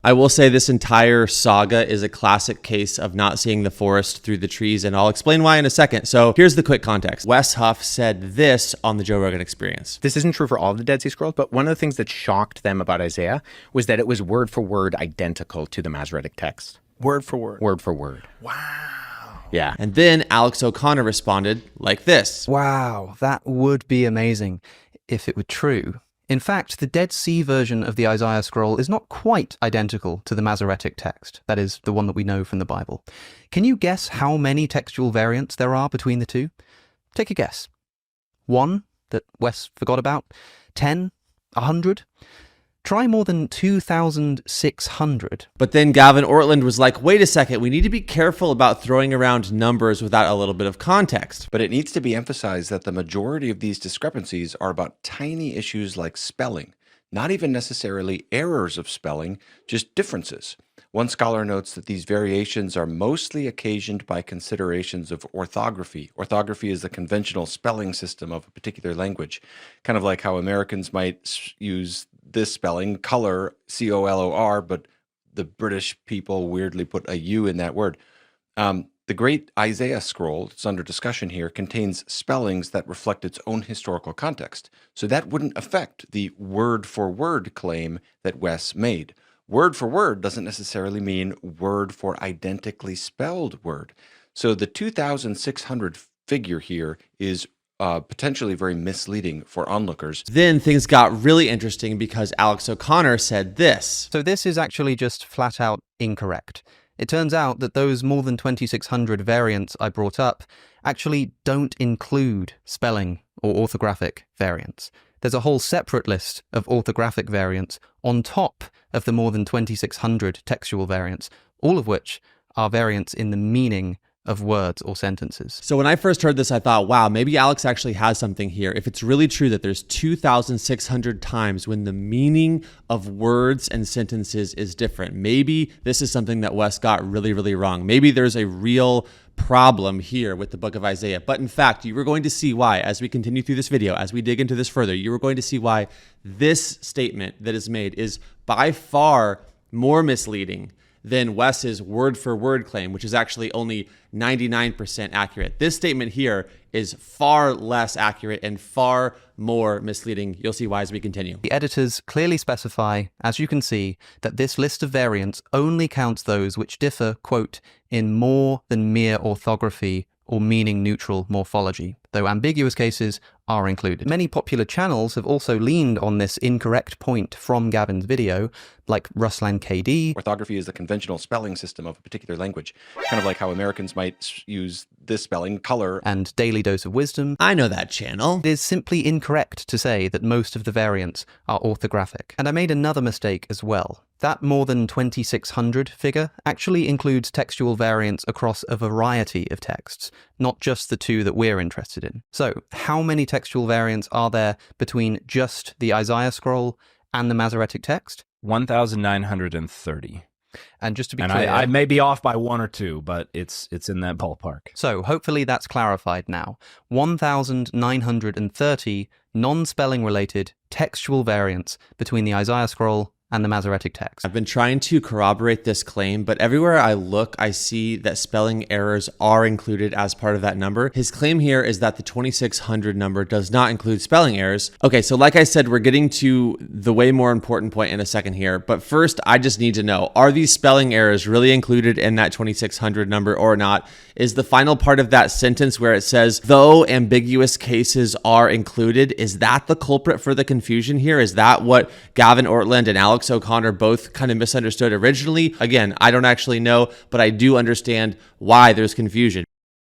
I will say this entire saga is a classic case of not seeing the forest through the trees, and I'll explain why in a second. So here's the quick context. Wes Huff said this on the Joe Rogan Experience. This isn't true for all of the Dead Sea Scrolls, but one of the things that shocked them about Isaiah was that it was word for word identical to the Masoretic text. Word for word. Word for word. Wow. Yeah. And then Alex O'Connor responded like this. Wow, that would be amazing if it were true. In fact, the Dead Sea version of the Isaiah scroll is not quite identical to the Masoretic text, that is, the one that we know from the Bible. Can you guess how many textual variants there are between the two? Take a guess. 1 that Wes forgot about? 10? 100? Try more than 2,600. But then Gavin Ortlund was like, wait a second, we need to be careful about throwing around numbers without a little bit of context. But it needs to be emphasized that the majority of these discrepancies are about tiny issues like spelling, not even necessarily errors of spelling, just differences. One scholar notes that these variations are mostly occasioned by considerations of orthography. Orthography is the conventional spelling system of a particular language, kind of like how Americans might use this spelling, color, C-O-L-O-R, but the British people weirdly put a U in that word. The great Isaiah scroll, that's under discussion here, contains spellings that reflect its own historical context. So that wouldn't affect the word-for-word claim that Wes made. Word for word doesn't necessarily mean word for identically spelled word. So the 2,600 figure here is potentially very misleading for onlookers. Then things got really interesting because Alex O'Connor said this. So this is actually just flat out incorrect. It turns out that those more than 2,600 variants I brought up actually don't include spelling or orthographic variants. There's a whole separate list of orthographic variants on top of the more than 2,600 textual variants, all of which are variants in the meaning of words or sentences. So when I first heard this, I thought, wow, maybe Alex actually has something here. If it's really true that there's 2,600 times when the meaning of words and sentences is different, maybe this is something that Wes got really, really wrong. Maybe there's a real problem here with the book of Isaiah. But in fact, you were going to see why, as we continue through this video, as we dig into this further, you were going to see why this statement that is made is by far more misleading than Wes's word-for-word claim, which is actually only 99% accurate. This statement here is far less accurate and far more misleading. You'll see why as we continue. The editors clearly specify, as you can see, that this list of variants only counts those which differ, quote, in more than mere orthography or meaning-neutral morphology, though ambiguous cases are included. Many popular channels have also leaned on this incorrect point from Gavin's video, like Ruslan KD. Orthography is the conventional spelling system of a particular language, kind of like how Americans might use this spelling, color. And Daily Dose of Wisdom. I know that channel. It is simply incorrect to say that most of the variants are orthographic. And I made another mistake as well. That more than 2,600 figure actually includes textual variants across a variety of texts, not just the two that we're interested in. So, how many textual variants are there between just the Isaiah scroll and the Masoretic text? 1,930. And just to be And clear, I may be off by one or two, but it's in that ballpark. So hopefully that's clarified now. 1,930 non-spelling related textual variants between the Isaiah scroll and the Masoretic text. I've been trying to corroborate this claim, but everywhere I look, I see that spelling errors are included as part of that number. His claim here is that the 2,600 number does not include spelling errors. Okay, so like I said, we're getting to the way more important point in a second here, but first I just need to know, are these spelling errors really included in that 2,600 number or not? Is the final part of that sentence where it says, though ambiguous cases are included, is that the culprit for the confusion here? Is that what Gavin Ortlund and Alex O'Connor both kind of misunderstood originally? Again, I don't actually know, but I do understand why there's confusion.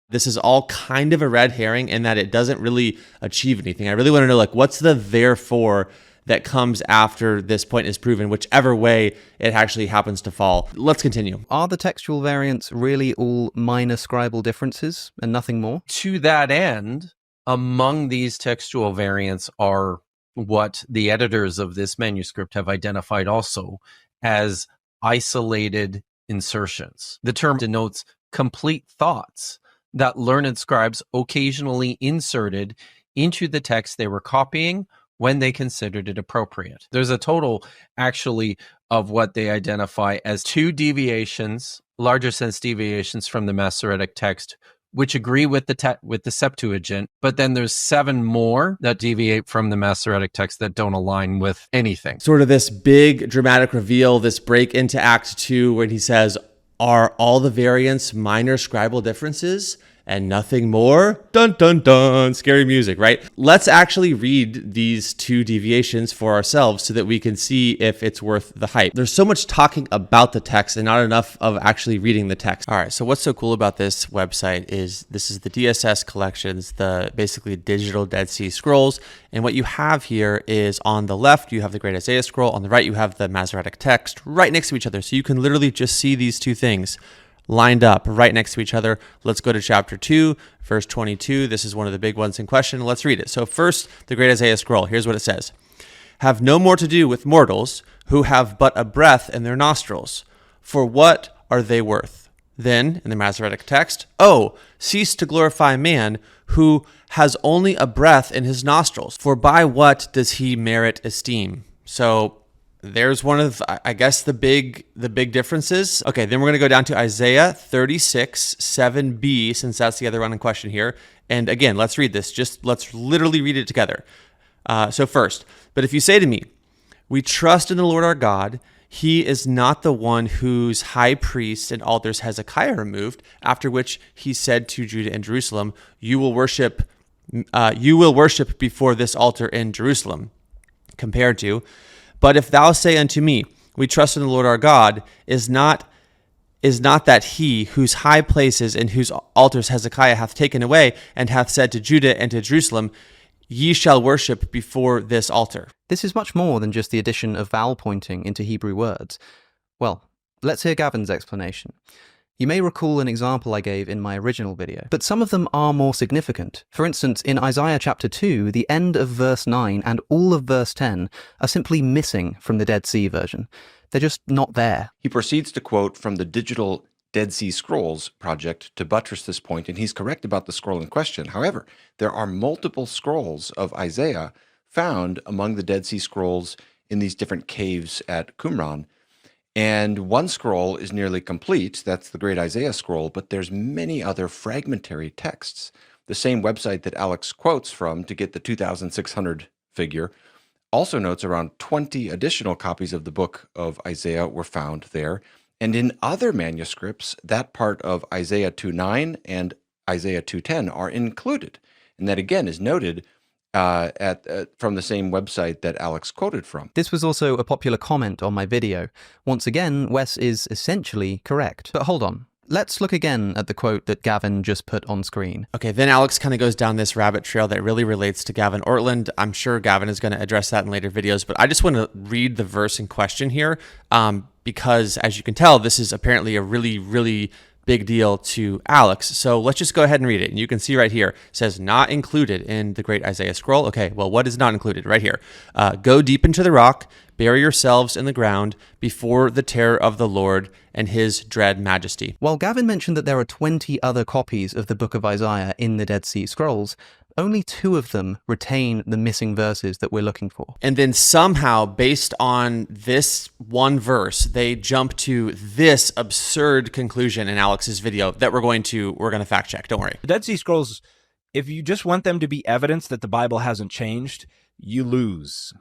This is all kind of a red herring in that it doesn't really achieve anything. I really want to know, like, what's the therefore that comes after this point is proven, whichever way it actually happens to fall. Let's continue. Are the textual variants really all minor scribal differences and nothing more? To that end, among these textual variants are what the editors of this manuscript have identified also as isolated insertions. The term denotes complete thoughts that learned scribes occasionally inserted into the text they were copying when they considered it appropriate. There's a total, actually, of what they identify as 2 deviations, larger sense deviations from the Masoretic text, which agree with the Septuagint, but then there's 7 more that deviate from the Masoretic text that don't align with anything. Sort of this big dramatic reveal, this break into Act 2 when he says, are all the variants minor scribal differences and nothing more? Dun, dun, dun. Scary music, right? Let's actually read these 2 deviations for ourselves so that we can see if it's worth the hype. There's so much talking about the text and not enough of actually reading the text. All right, so what's so cool about this website is this is the DSS collections, the basically digital Dead Sea Scrolls. And what you have here is on the left, you have the Great Isaiah Scroll. On the right, you have the Masoretic text right next to each other. So you can literally just see these 2 things lined up right next to each other. Let's go to chapter 2, verse 22. This is one of the big ones in question. Let's read it. So first, the Great Isaiah Scroll. Here's what it says. Have no more to do with mortals who have but a breath in their nostrils. For what are they worth? Then, in the Masoretic text, oh, cease to glorify man who has only a breath in his nostrils. For by what does he merit esteem? So there's one of, I guess, the big differences. Okay, then we're going to go down to Isaiah 36, 7b, since that's the other one in question here. And again, let's read this. Just let's literally read it together. So first, but if you say to me, we trust in the Lord our God, he is not the one whose high priests and altars Hezekiah removed, after which he said to Judah and Jerusalem, you will worship before this altar in Jerusalem, compared to, but if thou say unto me, we trust in the Lord our God, is not that he whose high places and whose altars Hezekiah hath taken away, and hath said to Judah and to Jerusalem, ye shall worship before this altar. This is much more than just the addition of vowel pointing into Hebrew words. Well, let's hear Gavin's explanation. You may recall an example I gave in my original video, but some of them are more significant. For instance, in Isaiah chapter 2, the end of verse 9 and all of verse 10 are simply missing from the Dead Sea version. They're just not there. He proceeds to quote from the digital Dead Sea Scrolls project to buttress this point, and he's correct about the scroll in question. However, there are multiple scrolls of Isaiah found among the Dead Sea Scrolls in these different caves at Qumran. And one scroll is nearly complete, that's the Great Isaiah Scroll, but there's many other fragmentary texts. The same website that Alex quotes from to get the 2,600 figure also notes around 20 additional copies of the book of Isaiah were found there. And in other manuscripts, that part of Isaiah 2:9 and Isaiah 2:10 are included. And that again is noted from the same website that Alex quoted from. This was also a popular comment on my video. Once again, Wes is essentially correct. But hold on. Let's look again at the quote that Gavin just put on screen. Okay, then Alex kind of goes down this rabbit trail that really relates to Gavin Ortlund. I'm sure Gavin is going to address that in later videos, but I just want to read the verse in question here because, as you can tell, this is apparently a really, really big deal to Alex. So let's just go ahead and read it. And you can see right here, it says not included in the Great Isaiah Scroll. Okay, well, what is not included? Right here. Go deep into the rock, bury yourselves in the ground before the terror of the Lord and his dread majesty. While Gavin mentioned that there are 20 other copies of the book of Isaiah in the Dead Sea Scrolls, only 2 of them retain the missing verses that we're looking for. And then somehow, based on this one verse, they jump to this absurd conclusion in Alex's video that we're going to fact check. Don't worry. The Dead Sea Scrolls, if you just want them to be evidence that the Bible hasn't changed, you lose.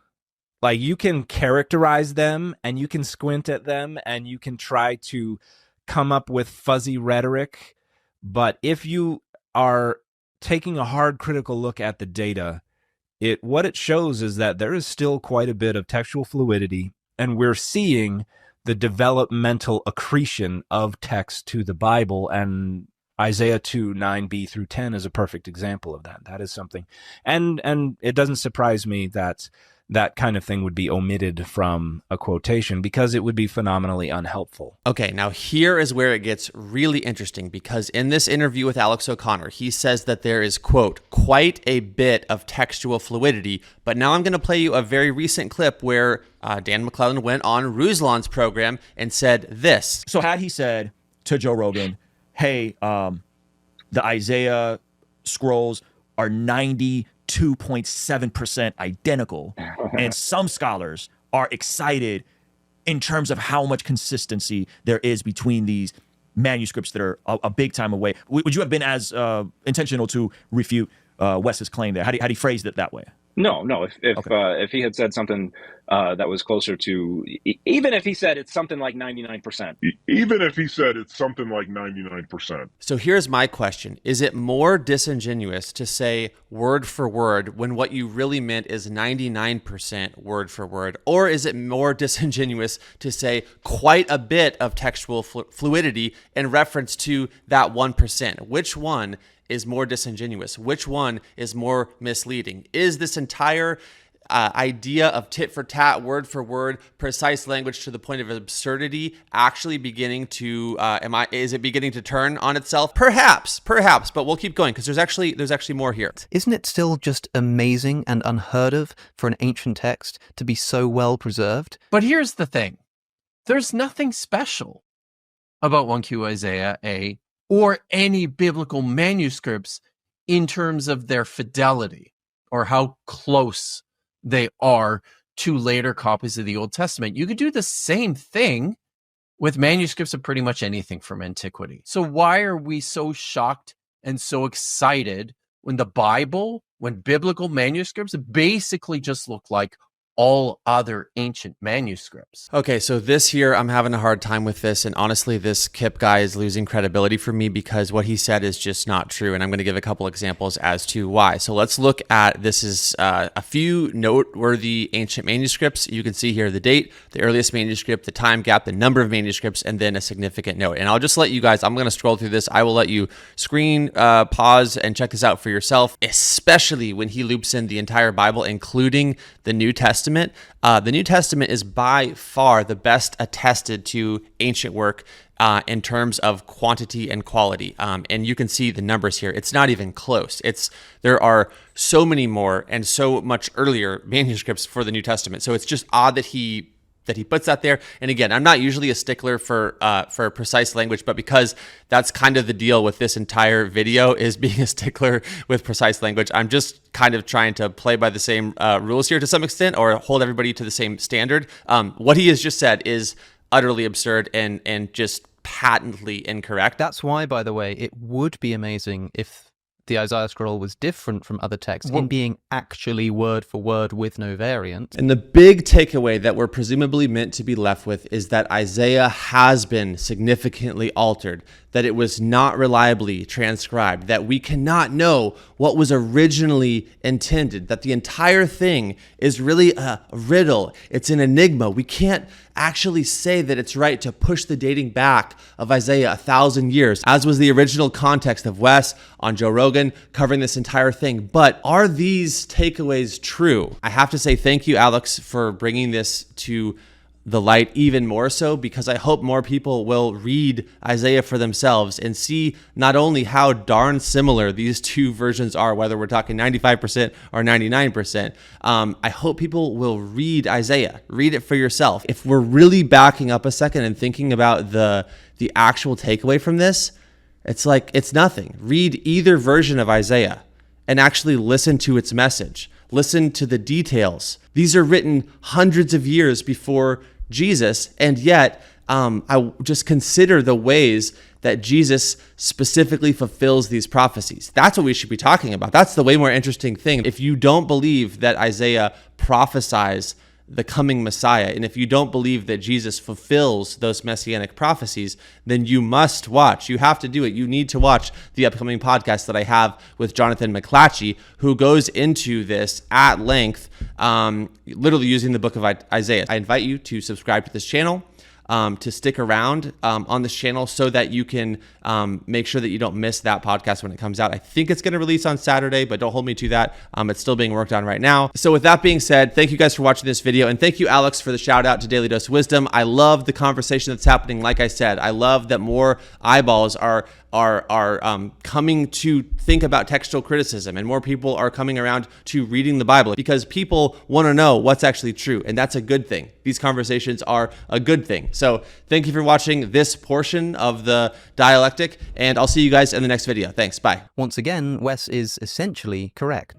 Like, you can characterize them and you can squint at them and you can try to come up with fuzzy rhetoric. But if you are taking a hard critical look at the data, what it shows is that there is still quite a bit of textual fluidity, and we're seeing the developmental accretion of text to the Bible, and Isaiah 2:9b through 10 is a perfect example of that. That is something. And it doesn't surprise me that that kind of thing would be omitted from a quotation because it would be phenomenally unhelpful. Okay, now here is where it gets really interesting, because in this interview with Alex O'Connor, he says that there is, quote, quite a bit of textual fluidity. But now I'm going to play you a very recent clip where Dan McClellan went on Ruslan's program and said this. So had he said to Joe Rogan, hey, the Isaiah scrolls are 92% 2.7% identical. And some scholars are excited in terms of how much consistency there is between these manuscripts that are a big time away. Would you have been as intentional to refute Wes's claim there? How do you phrase it that way? No. If he had said something that was closer to, even if he said it's something like 99%. Even if he said it's something like 99%. So here's my question. Is it more disingenuous to say word for word when what you really meant is 99% word for word? Or is it more disingenuous to say quite a bit of textual fluidity in reference to that 1%? Which one is more disingenuous? Which one is more misleading? Is this entire idea of tit for tat, word for word, precise language to the point of absurdity actually beginning to is it beginning to turn on itself? Perhaps, but we'll keep going because there's actually more here. Isn't it still just amazing and unheard of for an ancient text to be so well preserved? But here's the thing. There's nothing special about 1Q Isaiah A or any biblical manuscripts in terms of their fidelity or how close they are to later copies of the Old Testament. You could do the same thing with manuscripts of pretty much anything from antiquity. So why are we so shocked and so excited when biblical manuscripts basically just look like all other ancient manuscripts? Okay, so this here, I'm having a hard time with this, and honestly, this Kip guy is losing credibility for me because what he said is just not true, and I'm going to give a couple examples as to why. So let's look at, this is a few noteworthy ancient manuscripts. You can see here the date, the earliest manuscript, the time gap, the number of manuscripts, and then a significant note. And I'll just let you guys, I'm going to scroll through this. I will let you screen, pause, and check this out for yourself, especially when he loops in the entire Bible, including the New Testament. The New Testament is by far the best attested to ancient work in terms of quantity and quality. And you can see the numbers here. It's not even close. There are so many more and so much earlier manuscripts for the New Testament. So it's just odd that he puts that there. And again, I'm not usually a stickler for precise language, but because that's kind of the deal with this entire video is being a stickler with precise language, I'm just kind of trying to play by the same rules here to some extent, or hold everybody to the same standard. What he has just said is utterly absurd and just patently incorrect. That's why, by the way, it would be amazing if the Isaiah scroll was different from other texts in being actually word for word with no variant. And the big takeaway that we're presumably meant to be left with is that Isaiah has been significantly altered, that it was not reliably transcribed, that we cannot know what was originally intended, that the entire thing is really a riddle. It's an enigma. We can't actually say that it's right to push the dating back of Isaiah 1,000 years, as was the original context of Wes on Joe Rogan covering this entire thing. But are these takeaways true? I have to say thank you, Alex, for bringing this to the light even more so, because I hope more people will read Isaiah for themselves and see not only how darn similar these two versions are, whether we're talking 95% or 99%. I hope people will read Isaiah, read it for yourself. If we're really backing up a second and thinking about the actual takeaway from this, it's like, it's nothing. Read either version of Isaiah and actually listen to its message. Listen to the details. These are written hundreds of years before Jesus, and yet I just consider the ways that Jesus specifically fulfills these prophecies. That's what we should be talking about. That's the way more interesting thing. If you don't believe that Isaiah prophesies the coming Messiah, and if you don't believe that Jesus fulfills those messianic prophecies, then you must watch. You have to do it. You need to watch the upcoming podcast that I have with Jonathan McClatchy, who goes into this at length, literally using the book of Isaiah. I invite you to subscribe to this channel, to stick around on this channel so that you can make sure that you don't miss that podcast when it comes out. I think it's going to release on Saturday, but don't hold me to that. It's still being worked on right now. So with that being said, thank you guys for watching this video, and thank you, Alex, for the shout out to Daily Dose Wisdom. I love the conversation that's happening. Like I said, I love that more eyeballs are coming to think about textual criticism, and more people are coming around to reading the Bible because people want to know what's actually true, and that's a good thing. These conversations are a good thing. So thank you for watching this portion of the dialectic, and I'll see you guys in the next video. Thanks. Bye. Once again, Wes is essentially correct.